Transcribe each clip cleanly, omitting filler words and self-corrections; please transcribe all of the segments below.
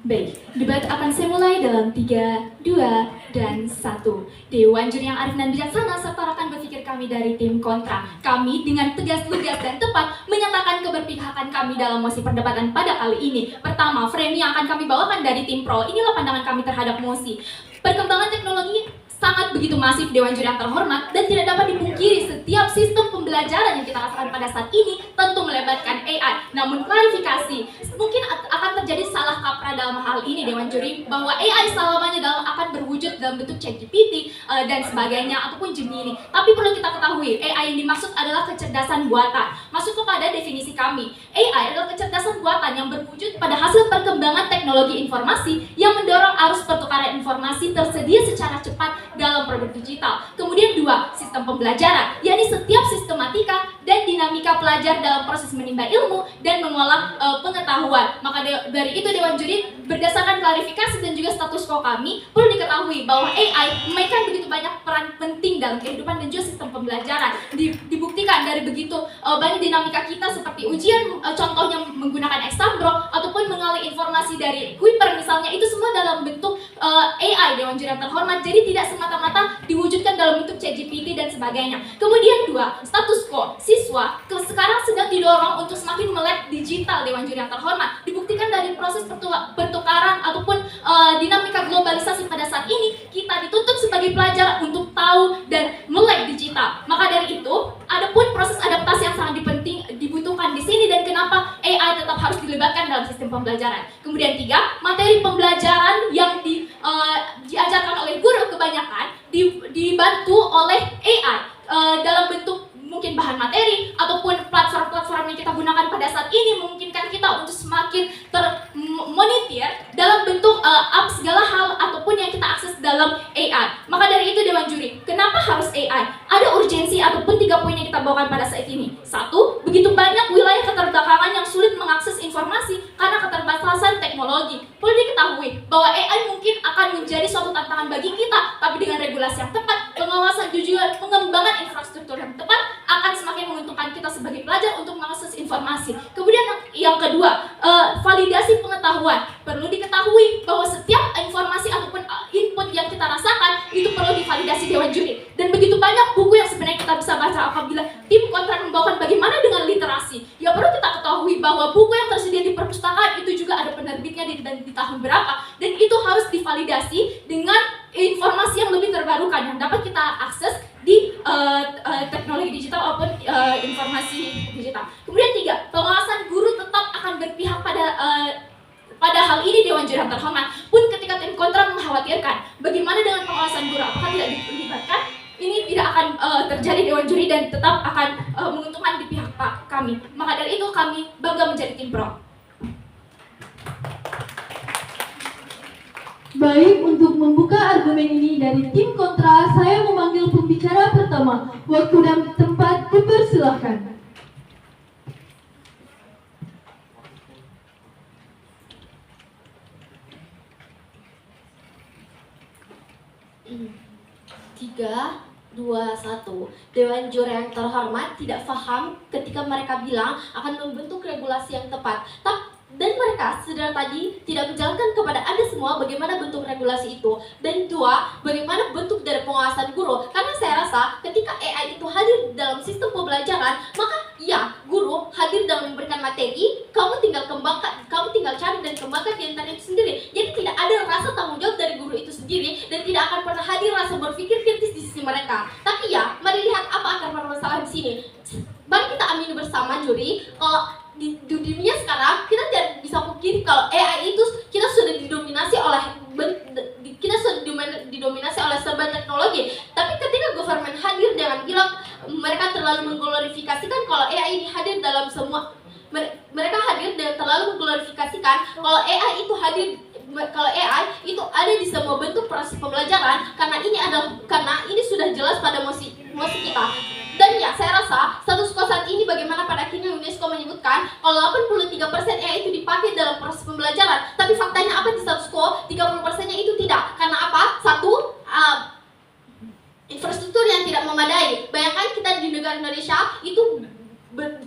Baik, debat akan saya mulai dalam 3, 2, dan 1. Dewan juri yang arif dan bijaksana serta rekan berpikir kami dari tim kontra. Kami dengan tegas, lugas, dan tepat menyatakan keberpihakan kami dalam mosi perdebatan pada kali ini. Pertama, frame yang akan kami bawakan dari tim pro. Inilah pandangan kami terhadap mosi. Perkembangan teknologi sangat begitu masif, Dewan Juri yang terhormat, dan tidak dapat dipungkiri setiap sistem pembelajaran yang kita rasakan pada saat ini tentu melibatkan AI. Namun klarifikasi, mungkin akan terjadi salah kaprah dalam hal ini Dewan Juri, bahwa AI selamanya akan berwujud dalam bentuk ChatGPT dan sebagainya ataupun Gemini. Tapi perlu kita ketahui, AI yang dimaksud adalah kecerdasan buatan. Masuk kepada definisi kami, AI adalah kecerdasan buatan yang berwujud pada hasil perkembangan teknologi informasi yang mendorong arus pertukaran informasi tersedia secara cepat dalam produk digital. Kemudian 2, sistem pembelajaran, yakni setiap sistematika dan dinamika pelajar dalam proses menimba ilmu dan mengolah pengetahuan. Maka dari itu Dewan Juri, berdasarkan klarifikasi dan juga status quo kami, perlu diketahui bahwa AI memainkan begitu banyak peran penting dalam kehidupan dan juga sistem pembelajaran. Dibuktikan dari begitu banyak dinamika kita seperti ujian, contohnya menggunakan Exambro ataupun mengalih informasi dari Kuiper misalnya, itu semua dalam bentuk AI Dewan Juri yang terhormat. Jadi tidak semata-mata diwujudkan dalam bentuk ChatGPT dan sebagainya. Kemudian 2, status quo. Siswa sekarang sedang didorong untuk semakin melek digital Dewan Juri yang terhormat. Dibuktikan dari proses pertukaran ataupun dinamika globalisasi pada saat ini, kita dituntut sebagai pelajar untuk tahu dan melek digital. Maka dari itu, ada pun proses adaptasi yang sangat dibutuhkan di sini, dan kenapa AI tetap harus dilibatkan dalam sistem pembelajaran. Kemudian 3, materi pembelajaran yang diajarkan oleh guru kebanyakan dibantu oleh AI dalam bentuk mungkin bahan materi ataupun platform-platform yang kita gunakan pada saat ini memungkinkan kita untuk semakin termonitor dalam bentuk segala hal ataupun yang kita akses dalam AI. Maka dari itu Dewan Juri, kenapa harus AI? Ada urgensi ataupun 3 poin yang kita bawakan pada saat ini. 1, begitu banyak wilayah keterbelakangan yang sulit mengakses informasi karena keterbatasan teknologi. Perlu diketahui bahwa AI mungkin akan menjadi suatu tantangan bagi kita, tapi dengan regulasi yang tepat, pengawasan dan juga pengembangan infrastruktur yang tepat akan semakin menguntungkan kita sebagai pelajar untuk mengakses informasi. Kemudian yang kedua, validasi pengetahuan. Perlu diketahui bahwa setiap informasi ataupun input yang kita rasakan itu perlu divalidasi Dewan Juri. Dan begitu banyak buku yang sebenarnya kita bisa baca apabila tim kontra membawakan bagaimana dengan literasi. Ya perlu kita ketahui bahwa buku yang tersedia di perpustakaan itu juga ada penerbitnya di tahun berapa, dan itu harus divalidasi dengan informasi yang lebih terbarukan yang dapat kita akses di teknologi digital maupun informasi digital. Kemudian 3, pengawasan guru tetap akan berpihak pada hal ini Dewan Juri yang terhormat. Pun ketika tim kontra mengkhawatirkan bagaimana dengan pengawasan guru, apakah tidak dilibatkan? Ini tidak akan terjadi Dewan Juri dan tetap akan menguntungkan di pihak kami. Maka dari itu kami bangga menjadi tim pro. Baik, untuk membuka argumen ini dari tim kontra, saya memanggil pembicara pertama. Waktu dan tempat dipersilahkan. Tiga, 2, 1. Dewan Juri yang terhormat tidak paham ketika mereka bilang akan membentuk regulasi yang tepat. Dan mereka sedang tadi tidak menjelaskan kepada Anda semua bagaimana bentuk regulasi itu. Dan 2, bagaimana bentuk dari pengawasan guru. Karena saya rasa ketika AI itu hadir dalam sistem pembelajaran, maka ya, guru hadir dalam memberikan materi, kamu tinggal cari dan kembangkan di internet itu sendiri. Jadi tidak ada rasa tanggung jawab dari guru itu sendiri, dan tidak akan pernah hadir rasa berpikir kritis di sisi mereka. Tapi ya, mari lihat apa akar permasalahan di sini. Mari kita amini bersama Juri, kalau di dunia sekarang kita tidak bisa pungkiri kalau AI itu kita sudah didominasi oleh serba teknologi. Tapi ketika government hadir dengan bilang mereka terlalu mengglorifikasikan kalau AI ini hadir dalam semua, mereka hadir dan terlalu mengglorifikasikan kalau AI itu ada di semua bentuk proses pembelajaran, karena ini sudah jelas pada mosi kita. Dan ya, saya rasa status quo saat ini bagaimana pada akhirnya UNESCO menyebutkan kalau 83% AI itu dipakai dalam proses pembelajaran. Tapi faktanya apa di status quo? 30%-nya itu tidak. Karena apa? 1, infrastruktur yang tidak memadai. Bayangkan kita di negara Indonesia itu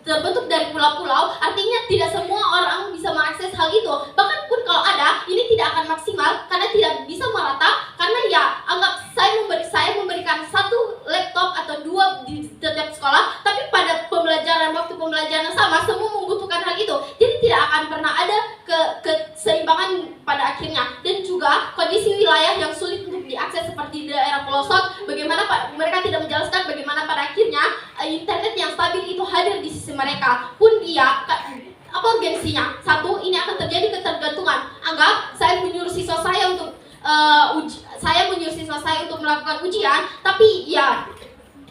terbentuk dari pulau-pulau, artinya tidak semua orang bisa mengakses hal itu. Bahkan pun kalau ada, ini tidak tidak akan maksimal karena tidak bisa merata, karena ya anggap saya memberikan satu laptop atau dua di setiap sekolah, tapi pada waktu pembelajaran yang sama semua membutuhkan hal itu, jadi tidak akan pernah ada keseimbangan pada akhirnya. Dan juga kondisi wilayah yang sulit untuk diakses seperti daerah pelosok, bagaimana mereka tidak menjelaskan bagaimana pada akhirnya internet yang stabil itu hadir di sisi mereka pun dia apa urgensinya. Satu, ini akan terjadi ketergantungan. Anggap saya menyuruh siswa saya untuk melakukan ujian, tapi ya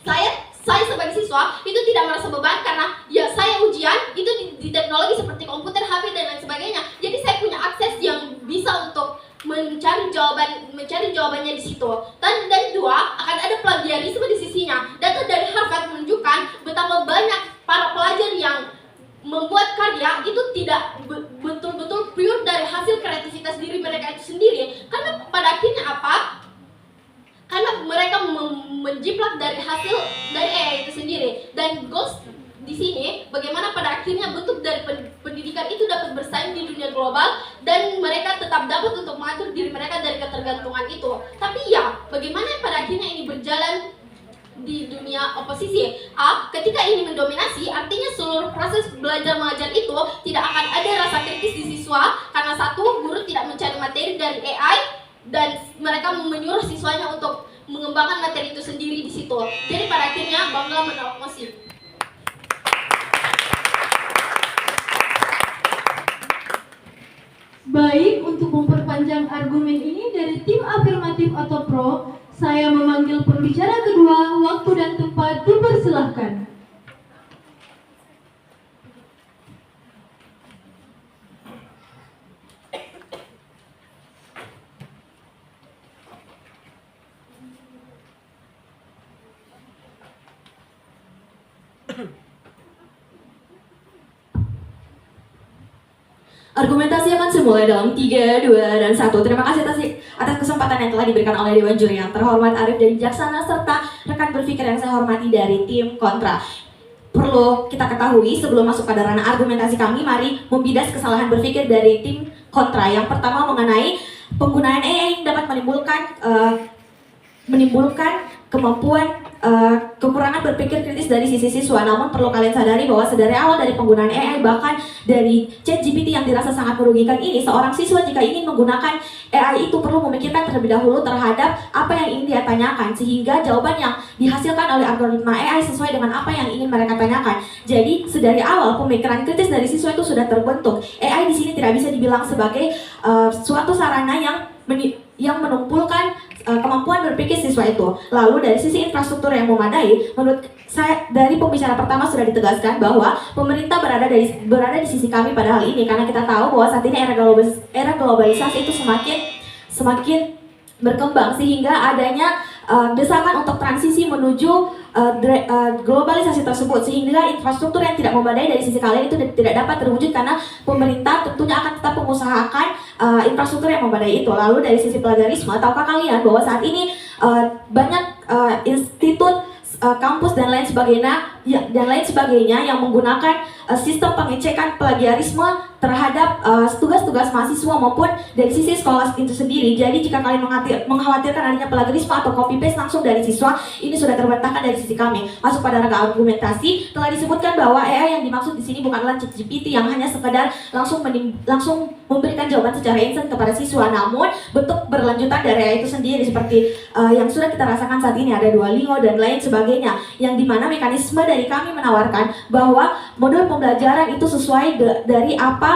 saya sebagai siswa itu tidak merasa beban karena ya saya ujian itu di teknologi seperti komputer, HP dan lain sebagainya. Jadi saya punya akses yang bisa untuk mencari jawabannya di situ. Dan dua, akan ada plagiarisme di sisinya. Data dari Harvard menunjukkan betapa banyak para pelajar yang membuat karya itu tidak betul-betul pure dari hasil kreativitas diri mereka itu sendiri. Karena pada akhirnya apa? Karena mereka menjiplak dari hasil dari AI itu sendiri. Dan goals di sini bagaimana pada akhirnya bentuk dari pendidikan itu dapat bersaing di dunia global dan mereka tetap dapat untuk mengatur diri mereka dari ketergantungan itu. Tapi ya, bagaimana pada akhirnya ini berjalan di dunia oposisi? Ketika ini mendominasi, artinya seluruh proses belajar mengajar itu tidak akan ada rasa kritis di siswa, karena satu, guru tidak mencari materi dari AI dan mereka menyuruh siswanya untuk mengembangkan materi itu sendiri di situ. Jadi pada akhirnya bangga menolak masif. Baik, untuk memperpanjang argumen ini dari tim afirmatif atau pro, saya memanggil pembicara kedua. Waktu dan tempat dipersilahkan. Argumentasi akan dimulai dalam 3, 2, dan 1. Terima kasih atas kesempatan yang telah diberikan oleh Dewan Juri yang terhormat, arif dan bijaksana, serta rekan berpikir yang saya hormati dari tim kontra. Perlu kita ketahui sebelum masuk pada ranah argumentasi kami, mari membidas kesalahan berpikir dari tim kontra. Yang pertama mengenai penggunaan AI yang dapat menimbulkan kemampuan kekurangan berpikir kritis dari sisi siswa. Namun perlu kalian sadari bahwa sedari awal dari penggunaan AI, bahkan dari ChatGPT yang dirasa sangat merugikan ini, seorang siswa jika ingin menggunakan AI itu perlu memikirkan terlebih dahulu terhadap apa yang ingin dia tanyakan, sehingga jawaban yang dihasilkan oleh algoritma AI sesuai dengan apa yang ingin mereka tanyakan. Jadi sedari awal pemikiran kritis dari siswa itu sudah terbentuk. AI di sini tidak bisa dibilang sebagai suatu sarana yang menumpulkan kemampuan berpikir siswa itu. Lalu dari sisi infrastruktur yang memadai, menurut saya dari pembicara pertama sudah ditegaskan bahwa pemerintah berada di sisi kami pada hal ini, karena kita tahu bahwa saat ini era globalisasi itu semakin berkembang, sehingga adanya desakan untuk transisi menuju globalisasi tersebut, sehingga infrastruktur yang tidak memadai dari sisi kalian itu tidak dapat terwujud, karena pemerintah tentunya akan tetap mengusahakan infrastruktur yang memadai itu. Lalu dari sisi plagiarisme, tahukah kalian bahwa saat ini banyak institut, kampus dan lain sebagainya yang menggunakan sistem pengecekan plagiarisme terhadap tugas-tugas mahasiswa maupun dari sisi sekolah itu sendiri. Jadi jika kalian mengkhawatirkan adanya plagiarisme atau copy paste langsung dari siswa, ini sudah terbantahkan dari sisi kami. Masuk pada rangka argumentasi, telah disebutkan bahwa AI yang dimaksud di sini bukanlah ChatGPT yang hanya sekedar langsung memberikan jawaban secara instan kepada siswa, namun bentuk berlanjutan dari AI itu sendiri seperti yang sudah kita rasakan saat ini, ada Duolingo dan lain sebagainya, yang dimana mekanisme dari kami menawarkan bahwa modul pembelajaran itu sesuai dari apa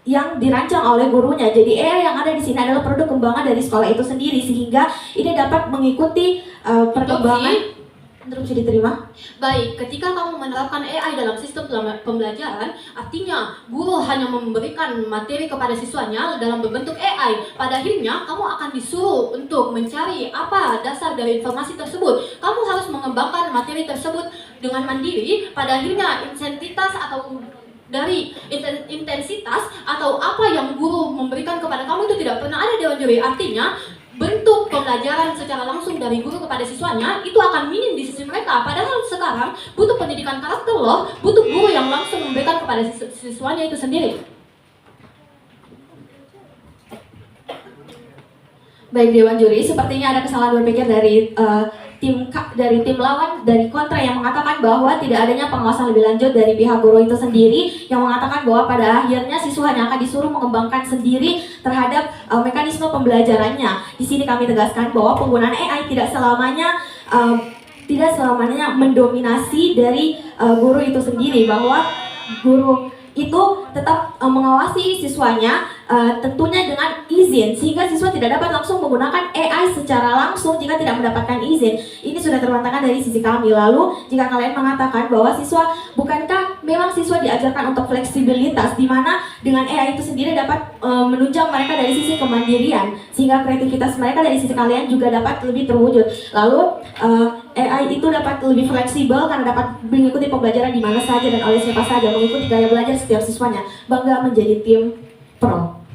yang dirancang oleh gurunya. Jadi AI yang ada di sini adalah produk kembangan dari sekolah itu sendiri, sehingga ini dapat mengikuti perkembangan. Interupsi diterima. Baik, ketika kamu menerapkan AI dalam sistem pembelajaran, artinya guru hanya memberikan materi kepada siswanya dalam bentuk AI. Pada akhirnya, kamu akan disuruh untuk mencari apa dasar dari informasi tersebut. Kamu harus mengembangkan materi tersebut dengan mandiri. Pada akhirnya, intensitas atau apa yang guru memberikan kepada kamu itu tidak pernah ada Dewan Juri. Artinya, bentuk pembelajaran secara langsung dari guru kepada siswanya itu akan minim di sisi mereka. Padahal sekarang butuh pendidikan karakter loh, butuh guru yang langsung memberikan kepada siswanya itu sendiri. Baik Dewan Juri, sepertinya ada kesalahan berpikir dari tim lawan dari kontra yang mengatakan bahwa tidak adanya pengawasan lebih lanjut dari pihak guru itu sendiri, yang mengatakan bahwa pada akhirnya siswa hanya akan disuruh mengembangkan sendiri terhadap mekanisme pembelajarannya. Di sini kami tegaskan bahwa penggunaan AI tidak selamanya mendominasi dari guru itu sendiri, bahwa guru itu tetap mengawasi siswanya tentunya dengan izin, sehingga siswa tidak dapat langsung menggunakan AI secara langsung jika tidak mendapatkan izin. Ini sudah terbantahkan dari sisi kami. Lalu jika kalian mengatakan bahwa bukankah memang siswa diajarkan untuk fleksibilitas, di mana dengan AI itu sendiri dapat menunjang mereka dari sisi kemandirian, sehingga kreativitas mereka dari sisi kalian juga dapat lebih terwujud. Lalu AI itu dapat lebih fleksibel karena dapat mengikuti pembelajaran di mana saja dan oleh siapa saja, mengikuti gaya belajar setiap siswanya. Bangga menjadi tim pro.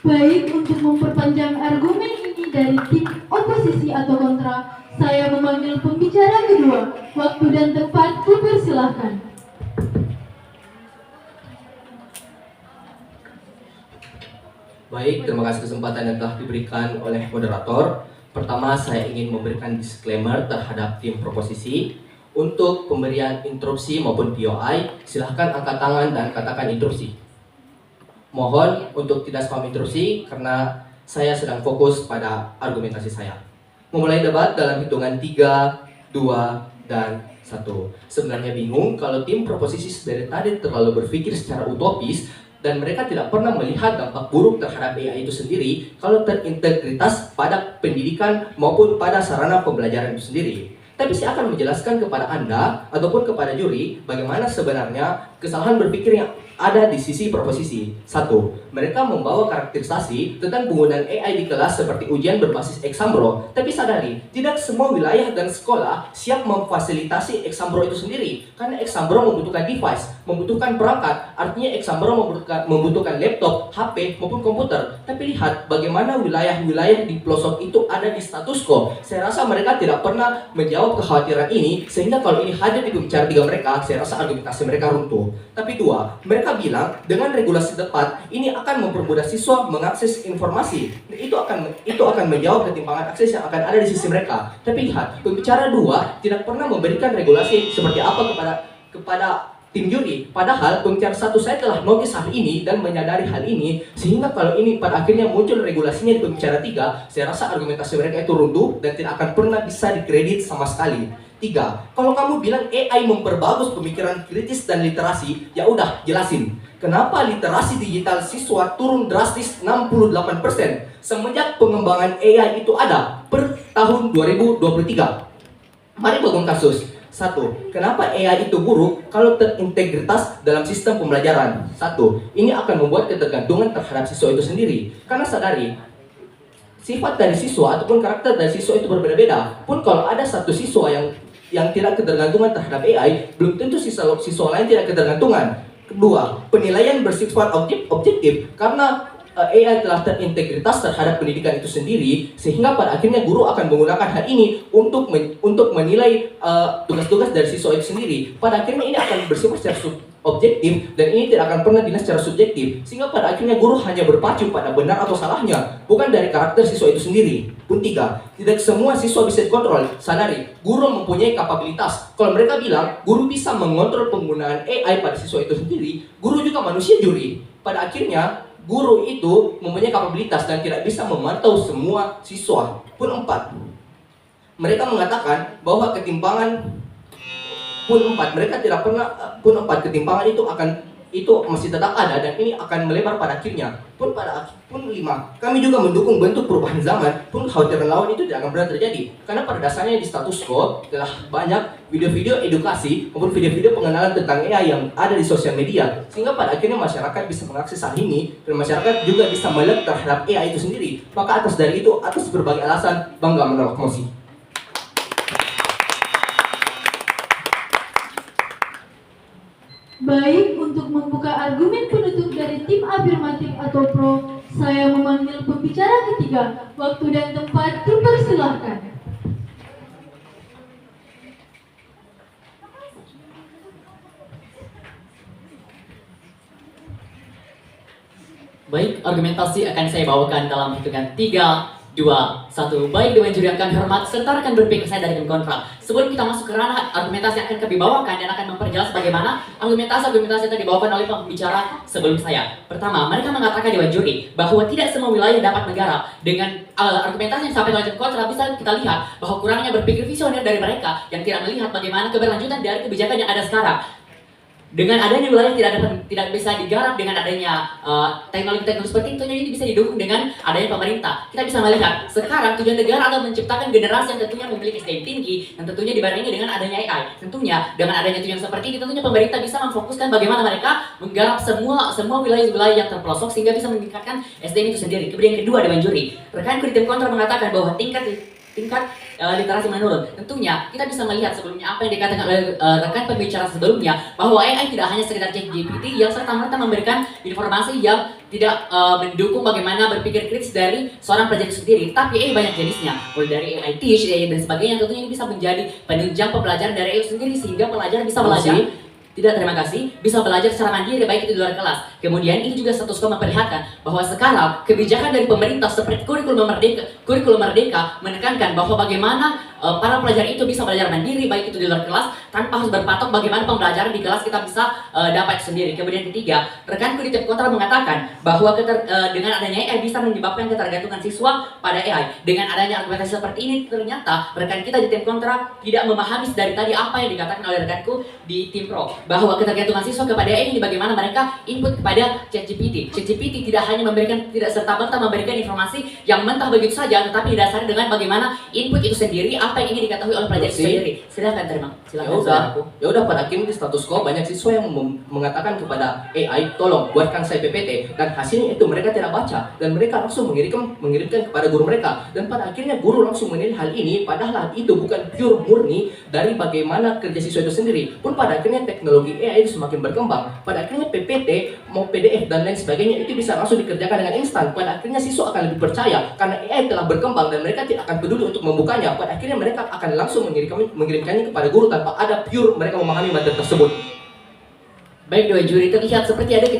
Baik, untuk memperpanjang argumen ini dari tim oposisi atau kontra, saya memanggil pembicara kedua. Waktu dan tempat dipersilahkan. Baik, terima kasih kesempatan yang telah diberikan oleh moderator. Pertama, saya ingin memberikan disclaimer terhadap tim proposisi. Untuk pemberian interupsi maupun POI, silahkan angkat tangan dan katakan interupsi. Mohon untuk tidak spam interupsi karena saya sedang fokus pada argumentasi saya. Memulai debat dalam hitungan 3, 2, dan 1. Sebenarnya bingung kalau tim proposisi dari tadi terlalu berpikir secara utopis dan mereka tidak pernah melihat dampak buruk terhadap AI itu sendiri kalau terintegritas pada pendidikan maupun pada sarana pembelajaran itu sendiri. Tapi saya akan menjelaskan kepada Anda ataupun kepada juri bagaimana sebenarnya kesalahan berpikir yang ada di sisi proposisi. 1. Mereka membawa karakterisasi tentang penggunaan AI di kelas seperti ujian berbasis Exambro. Tapi sadari, tidak semua wilayah dan sekolah siap memfasilitasi Exambro itu sendiri. Karena Exambro membutuhkan device, membutuhkan perangkat. Artinya Exambro membutuhkan laptop, HP, maupun komputer. Tapi lihat bagaimana wilayah-wilayah di pelosok itu ada di status quo. Saya rasa mereka tidak pernah menjawab kekhawatiran ini, sehingga kalau ini hadir di pembicara 3 mereka, saya rasa argumentasi mereka runtuh. Tapi 2, mereka bilang dengan regulasi tepat ini akan mempermudah siswa mengakses informasi. Itu akan menjawab ketimpangan akses yang akan ada di sisi mereka. Tapi lihat, pembicara 2 tidak pernah memberikan regulasi seperti apa kepada tim juri. Padahal pembicara 1 saya telah notice hal ini dan menyadari hal ini, sehingga kalau ini pada akhirnya muncul regulasinya di pembicara 3, saya rasa argumentasi mereka itu runtuh dan tidak akan pernah bisa dikredit sama sekali. 3. Kalau kamu bilang AI memperbagus pemikiran kritis dan literasi, ya udah jelasin. Kenapa literasi digital siswa turun drastis 68% semenjak pengembangan AI itu ada per tahun 2023? Mari bangun kasus. 1. Kenapa AI itu buruk kalau terintegritas dalam sistem pembelajaran? 1. Ini akan membuat ketergantungan terhadap siswa itu sendiri. Karena sadari, sifat dari siswa ataupun karakter dari siswa itu berbeda-beda. Pun kalau ada satu siswa yang tidak ketergantungan terhadap AI, belum tentu siswa lain tidak ketergantungan. Kedua, penilaian bersifat objektif karena AI telah terintegritas terhadap pendidikan itu sendiri, sehingga pada akhirnya guru akan menggunakan hal ini untuk menilai tugas-tugas dari siswa itu sendiri. Pada akhirnya ini akan bersifat secara objektif dan ini tidak akan pernah dinilai secara subjektif, sehingga pada akhirnya guru hanya berpacu pada benar atau salahnya, bukan dari karakter siswa itu sendiri. Pun 3, tidak semua siswa bisa dikontrol. Sadari, guru mempunyai kapabilitas. Kalau mereka bilang guru bisa mengontrol penggunaan AI pada siswa itu sendiri, guru juga manusia juri. Pada akhirnya guru itu mempunyai kapabilitas dan tidak bisa memantau semua siswa. Pun 4, mereka mengatakan bahwa ketimpangan. Pun 4, mereka tidak pernah. Pun 4, ketimpangan itu masih tetap ada dan ini akan melebar pada akhirnya. Pun 5, kami juga mendukung bentuk perubahan zaman. Pun kekhawatiran lawan itu tidak akan pernah terjadi karena pada dasarnya di status quo telah banyak video-video edukasi maupun video-video pengenalan tentang AI yang ada di sosial media, sehingga pada akhirnya masyarakat bisa mengakses hal ini dan masyarakat juga bisa melihat terhadap AI itu sendiri. Maka atas dari itu, atas berbagai alasan, bangga menolak mosi. Baik, untuk membuka argumen penutup dari tim afirmatif atau pro, saya memanggil pembicara ketiga. Waktu dan tempat dipersilahkan. Baik, argumentasi akan saya bawakan dalam hitungan 3, 2, 1. Baik, Dewan Juri yang kami hormat serta rekan berpikir saya dari tim kontra. Sebelum kita masuk ke ranah argumentasi yang akan kami bawakan dan akan memperjelas bagaimana argumentasi yang dibawakan oleh pembicara sebelum saya. Pertama, mereka mengatakan Dewan Juri bahwa tidak semua wilayah dapat menggarap. Dengan argumentasi yang disampaikan oleh tim kontra bisa kita lihat bahwa kurangnya berpikir visioner dari mereka yang tidak melihat bagaimana keberlanjutan dari kebijakan yang ada sekarang. Dengan adanya wilayah tidak bisa digarap dengan adanya teknologi-teknologi seperti itu, ini bisa didukung dengan adanya pemerintah. Kita bisa melihat sekarang tujuan negara adalah menciptakan generasi yang tentunya memiliki SDM tinggi dan tentunya dibarengi dengan adanya AI. Tentunya dengan adanya tujuan seperti ini, tentunya pemerintah bisa memfokuskan bagaimana mereka menggarap semua wilayah-wilayah yang terpelosok sehingga bisa meningkatkan SDM itu sendiri. Kemudian yang kedua, Dewan Juri, rekanku di tim kontra mengatakan bahwa tingkat literasi menurun. Tentunya kita bisa melihat sebelumnya apa yang dikatakan oleh rekan pembicara sebelumnya bahwa AI tidak hanya sekedar ChatGPT yang serta-merta memberikan informasi yang tidak mendukung bagaimana berpikir kritis dari seorang pelajar itu sendiri, tapi AI banyak jenisnya, mulai dari AI teach, AI dan sebagainya. Tentunya ini bisa menjadi penunjang pembelajaran dari AI sendiri sehingga pelajar bisa belajar. Tidak, terima kasih. Bisa belajar secara mandiri baik itu di luar kelas. Kemudian ini juga status quo memperlihatkan bahwa sekarang kebijakan dari pemerintah seperti kurikulum merdeka menekankan bahwa bagaimana para pelajar itu bisa belajar mandiri baik itu di luar kelas tanpa harus berpatok bagaimana pembelajaran di kelas kita bisa dapat sendiri. Kemudian ketiga, rekanku di tim kontra mengatakan bahwa dengan adanya AI bisa menyebabkan ketergantungan siswa pada AI. Dengan adanya argumentasi seperti ini ternyata rekan kita di tim kontra tidak memahami dari tadi apa yang dikatakan oleh rekanku di tim pro, bahwa ketergantungan siswa kepada AI ini bagaimana mereka input kepada ChatGPT. ChatGPT tidak hanya tidak serta-merta memberikan informasi yang mentah begitu saja, tetapi didasari dengan bagaimana input itu sendiri, apa yang ingin diketahui oleh pelajar itu sendiri. Silakan terima. Ya udah pada akhirnya di status quo banyak siswa yang mengatakan kepada AI, tolong buatkan saya PPT, dan hasilnya itu mereka tidak baca dan mereka langsung mengirimkan kepada guru mereka, dan pada akhirnya guru langsung menilai hal ini padahal itu bukan pure murni dari bagaimana kerja siswa itu sendiri. Pun pada akhirnya teknologi AI itu semakin berkembang, pada akhirnya PPT mau PDF dan lain sebagainya itu bisa langsung dikerjakan dengan instan. Pada akhirnya siswa akan lebih percaya karena AI telah berkembang dan mereka tidak akan peduli untuk membukanya. Pada akhirnya mereka akan langsung mengirimkannya kepada guru tanpa ada pure mereka memahami materi tersebut. Baik, Dewan Juri, terlihat seperti ada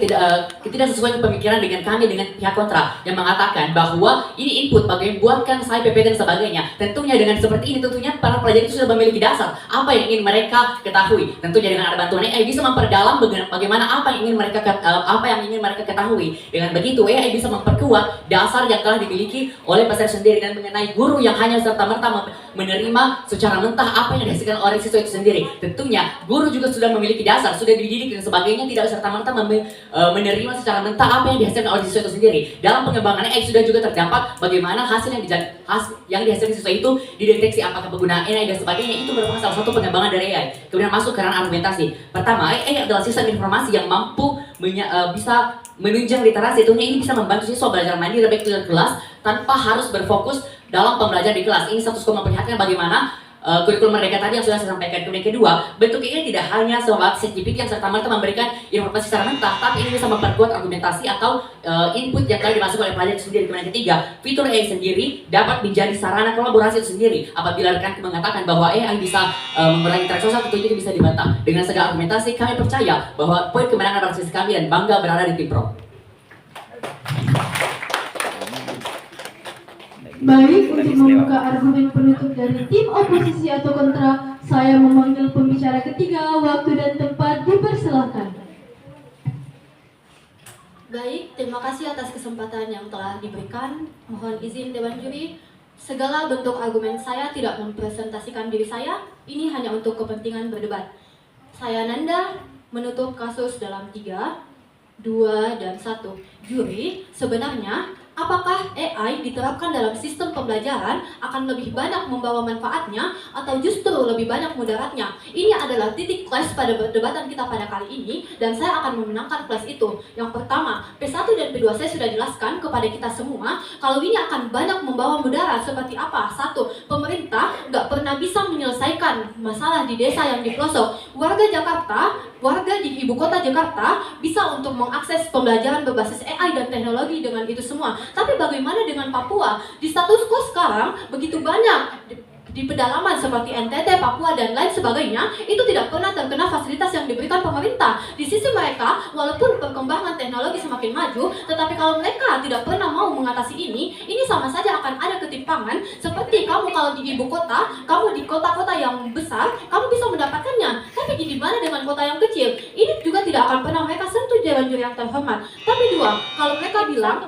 ketidaksesuaian pemikiran dengan kami dengan pihak kontra yang mengatakan bahwa ini input bagaimana buatkan saya PPT dan sebagainya. Tentunya dengan seperti ini tentunya para pelajar itu sudah memiliki dasar apa yang ingin mereka ketahui. Tentunya dengan ada bantuan AI bisa memperdalam bagaimana apa yang ingin mereka ketahui. Dengan begitu AI bisa memperkuat dasar yang telah dimiliki oleh peserta sendiri, dan mengenai guru yang hanya serta-merta menerima secara mentah apa yang dihasilkan oleh siswa itu sendiri. Tentunya guru juga sudah memiliki dasar, sudah dididik dan sebagainya, tidak serta-merta menerima secara mentah apa yang dihasilkan oleh siswa itu sendiri. Dalam pengembangan AI sudah juga terdampak bagaimana hasil yang dihasilkan siswa itu dideteksi apakah penggunaan AI dan sebagainya. Itu merupakan salah satu pengembangan dari AI. Kemudian masuk ke ranah argumentasi. Pertama, AI adalah sistem informasi yang mampu bisa menunjang literasi. Tentunya ini bisa membantu siswa belajar mandiri baik di kelas tanpa harus berfokus dalam pembelajaran di kelas. Ini status quo memperlihatkan bagaimana kurikulum merdeka tadi yang sudah saya sampaikan. Kemudian kedua, bentuk ini tidak hanya sebatas ChatGPT yang serta-merta memberikan informasi secara mentah, tapi ini bisa memperkuat argumentasi atau input yang telah dimasukkan oleh pelajar itu sendiri. Kemudian ketiga, fitur AI sendiri dapat menjadi sarana kolaborasi itu sendiri. Apabila rekan mengatakan bahwa AI bisa mengurangi interaksi sosial, tentunya itu bisa dibantah. Dengan segala argumentasi, kami percaya bahwa poin kemenangan pada sisi kami dan bangga berada di tim pro. Baik, untuk membuka argumen penutup dari tim oposisi atau kontra, saya memanggil pembicara ketiga. Waktu dan tempat dipersilahkan. Baik, terima kasih atas kesempatan yang telah diberikan. Mohon izin Dewan Juri, segala bentuk argumen saya tidak mempresentasikan diri saya. Ini hanya untuk kepentingan berdebat. Saya Nanda, menutup kasus dalam 3, 2, dan 1. Juri, sebenarnya apakah AI diterapkan dalam sistem pembelajaran akan lebih banyak membawa manfaatnya atau justru lebih banyak mudaratnya? Ini adalah titik clash pada perdebatan kita pada kali ini, dan saya akan memenangkan clash itu. Yang pertama, P1 dan P2 saya sudah jelaskan kepada kita semua kalau ini akan banyak membawa mudarat seperti apa. 1. Pemerintah nggak pernah bisa menyelesaikan masalah di desa yang di pelosok. Warga di ibu kota Jakarta bisa untuk mengakses pembelajaran berbasis AI dan teknologi dengan itu semua. Tapi bagaimana dengan Papua? Di status quo sekarang begitu banyak di pedalaman seperti NTT, Papua, dan lain sebagainya, itu tidak pernah terkena fasilitas yang diberikan pemerintah. Di sisi mereka, walaupun perkembangan teknologi semakin maju, tetapi kalau mereka tidak pernah mau mengatasi ini sama saja akan ada ketimpangan. Seperti kamu kalau di ibu kota, kamu di kota-kota yang besar, kamu bisa mendapatkannya. Tapi di mana dengan kota yang kecil? Ini juga tidak akan pernah mereka sentuh Dewan Juri yang terhormat. Tapi dua, kalau mereka bilang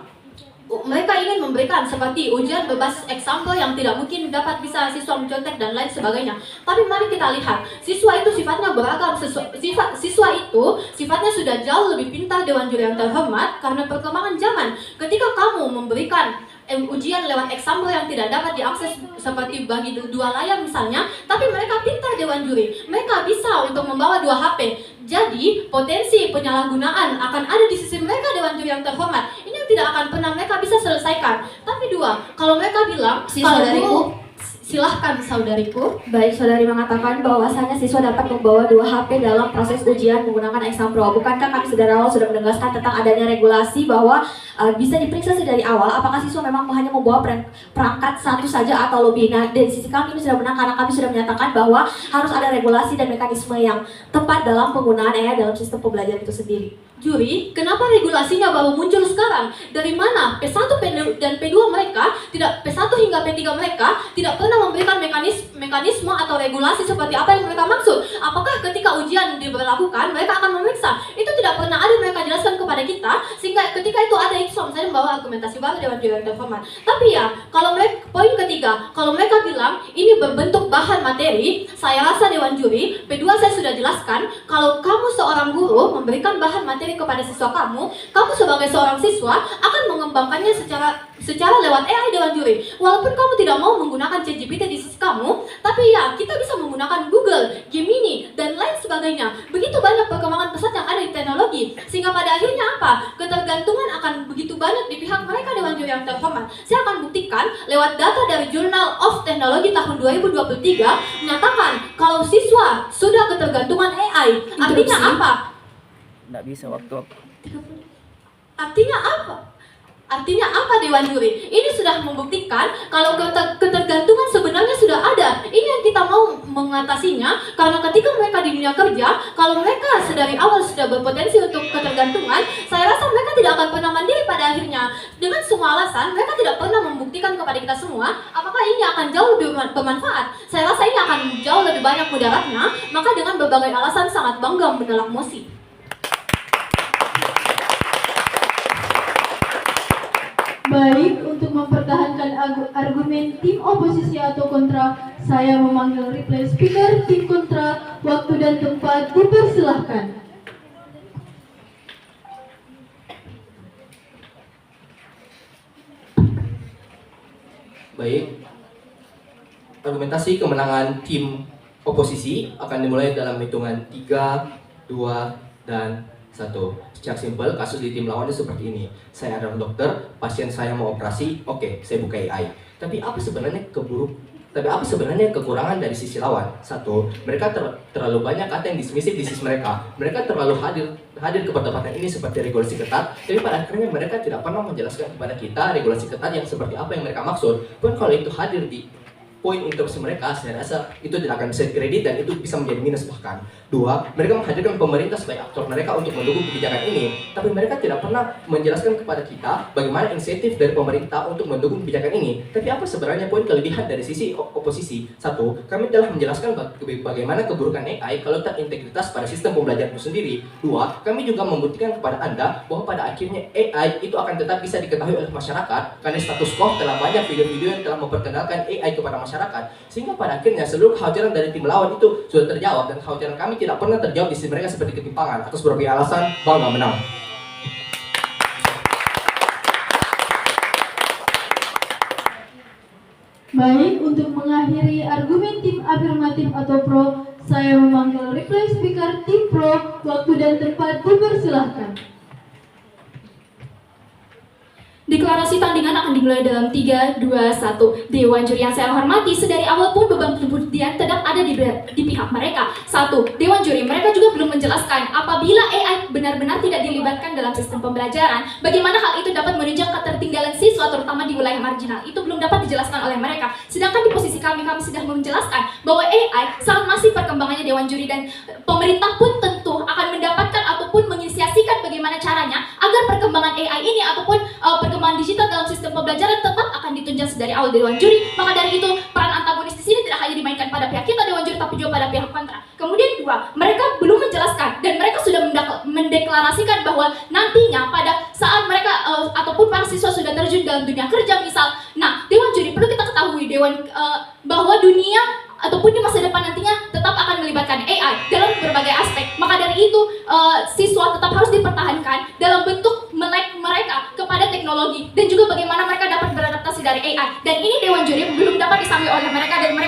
mereka ingin memberikan seperti ujian bebas example yang tidak mungkin dapat bisa siswa mencontek dan lain sebagainya. Tapi mari kita lihat, siswa itu sifatnya beragam. Siswa itu sifatnya sudah jauh lebih pintar Dewan Juri yang terhormat karena perkembangan zaman. Ketika kamu memberikan ujian lewat example yang tidak dapat diakses seperti bagi dua layar misalnya, tapi mereka pintar Dewan Juri, mereka bisa untuk membawa 2 HP. Jadi potensi penyalahgunaan akan ada di sisi mereka Dewan Juri yang terhormat. Ini yang tidak akan pernah mereka bisa selesaikan. Tapi dua, kalau mereka bilang, Saudariku, silahkan saudariku. baik, saudari mengatakan bahwasanya siswa dapat membawa 2 HP dalam proses ujian menggunakan exam pro. Bukankah kami dari awal sudah menegaskan tentang adanya regulasi bahwa bisa diperiksa dari awal apakah siswa memang hanya membawa perangkat satu saja atau lebih. Nah, dari sisi kami ini sudah menang karena kami sudah menyatakan bahwa harus ada regulasi dan mekanisme yang tepat dalam penggunaan AI dalam sistem pembelajaran itu sendiri. Juri, kenapa regulasinya baru muncul sekarang? Dari mana P1 dan P2 mereka, tidak P1 hingga P3 mereka tidak pernah memberikan mekanisme atau regulasi seperti apa yang mereka maksud? Apakah ketika ujian diberlakukan mereka akan memeriksa? Itu tidak pernah ada mereka jelaskan kepada kita, sehingga ketika itu ada itu sama saja membawa argumentasi baru Dewan Juri yang terhormat. Tapi ya, kalau mereka, poin ketiga, kalau mereka bilang ini berbentuk bahan materi, saya rasa Dewan Juri, P2 saya sudah jelaskan, kalau kamu seorang guru memberikan bahan materi kepada siswa kamu sebagai seorang siswa akan mengembangkannya secara lewat AI Dewan Juri. Walaupun kamu tidak mau menggunakan ChatGPT di sisi kamu, tapi ya kita bisa menggunakan Google, Gemini, dan lain sebagainya. Begitu banyak perkembangan pesat yang ada di teknologi, sehingga pada akhirnya apa? Ketergantungan akan begitu banyak di pihak mereka Dewan Juri yang terhormat. Saya akan buktikan lewat data dari Journal of Technology tahun 2023 menyatakan kalau siswa sudah ketergantungan AI. Artinya apa? Nggak bisa waktu. Artinya apa? Artinya apa Dewan Juri? Ini sudah membuktikan kalau ketergantungan sebenarnya sudah ada. Ini yang kita mau mengatasinya, karena ketika mereka di dunia kerja, kalau mereka sedari awal sudah berpotensi untuk ketergantungan, saya rasa mereka tidak akan pernah mandiri pada akhirnya. Dengan semua alasan, mereka tidak pernah membuktikan kepada kita semua apakah ini akan jauh lebih bermanfaat. Saya rasa ini akan jauh lebih banyak mudaratnya, maka dengan berbagai alasan sangat bangga menolak mosi. Baik, untuk mempertahankan argumen tim oposisi atau kontra, saya memanggil replay speaker tim kontra. Waktu dan tempat dipersilahkan. Baik, argumentasi kemenangan tim oposisi akan dimulai dalam hitungan 3, 2, dan 1. Secara simpel, kasus di tim lawannya seperti ini. Saya adalah dokter, pasien saya mau operasi, oke, saya buka AI. Tapi apa sebenarnya kekurangan dari sisi lawan? 1. Mereka terlalu banyak kata yang dismisif di sisi mereka. Mereka terlalu hadir ke perdebatan ini seperti regulasi ketat, tapi pada akhirnya mereka tidak pernah menjelaskan kepada kita regulasi ketat yang seperti apa yang mereka maksud. Pun kalau itu hadir di poin interupsi mereka, saya rasa itu tidak akan bisa dikredit dan itu bisa menjadi minus bahkan. 2, mereka menghadirkan pemerintah sebagai aktor mereka untuk mendukung kebijakan ini, tapi mereka tidak pernah menjelaskan kepada kita bagaimana insentif dari pemerintah untuk mendukung kebijakan ini. Tapi apa sebenarnya poin kelebihan dari sisi oposisi? 1, kami telah menjelaskan bagaimana keburukan AI kalau tak integritas pada sistem pembelajaran itu sendiri. 2, kami juga membuktikan kepada Anda bahwa pada akhirnya AI itu akan tetap bisa diketahui oleh masyarakat karena status quo telah banyak video-video yang telah memperkenalkan AI kepada masyarakat, sehingga pada akhirnya seluruh kekhawatiran dari tim lawan itu sudah terjawab, dan kekhawatiran kami tidak pernah terjawab di sisi mereka seperti ketimpangan. Atas berbagai alasan, bangga menang. Baik, untuk mengakhiri argumen tim afirmatif atau pro, saya memanggil replay speaker tim pro. Waktu dan tempat dipersilahkan. Deklarasi tandingan akan dimulai dalam 3, 2, 1. Dewan Juri yang saya hormati, sedari awal pun beban pembuktian tetap ada di pihak mereka. 1. Dewan Juri, mereka juga belum menjelaskan apabila AI benar-benar tidak dilibatkan dilibatkan dalam sistem pembelajaran, bagaimana hal itu dapat menunjang ketertinggalan siswa terutama di wilayah marginal. Itu belum dapat dijelaskan oleh mereka. Sedangkan di posisi kami sudah menjelaskan bahwa AI sangat masih perkembangannya Dewan Juri, dan pemerintah pun tentu akan mendapatkan ataupun menginisiasikan bagaimana caranya agar perkembangan AI ini ataupun perkembangan digital dalam sistem pembelajaran tetap akan ditunjang dari awal Dewan Juri. Maka dari itu peran antagonis di sini tidak hanya dimainkan pada pihak kita Dewan Juri, tapi juga pada pihak kontra. Kemudian dua, mereka belum menjelaskan dan mereka sudah mendeklarasikan bahwa nantinya pada saat mereka ataupun para siswa sudah terjun dalam dunia kerja misal, nah Dewan Juri perlu kita ketahui bahwa dunia ataupun di masa depan nantinya tetap akan melibatkan AI dalam berbagai aspek. Maka dari itu siswa tetap harus dipertahankan dalam bentuk melek mereka kepada teknologi dan juga bagaimana mereka dapat beradaptasi dari AI. Dan ini Dewan Juri belum dapat disambi oleh mereka, dan mereka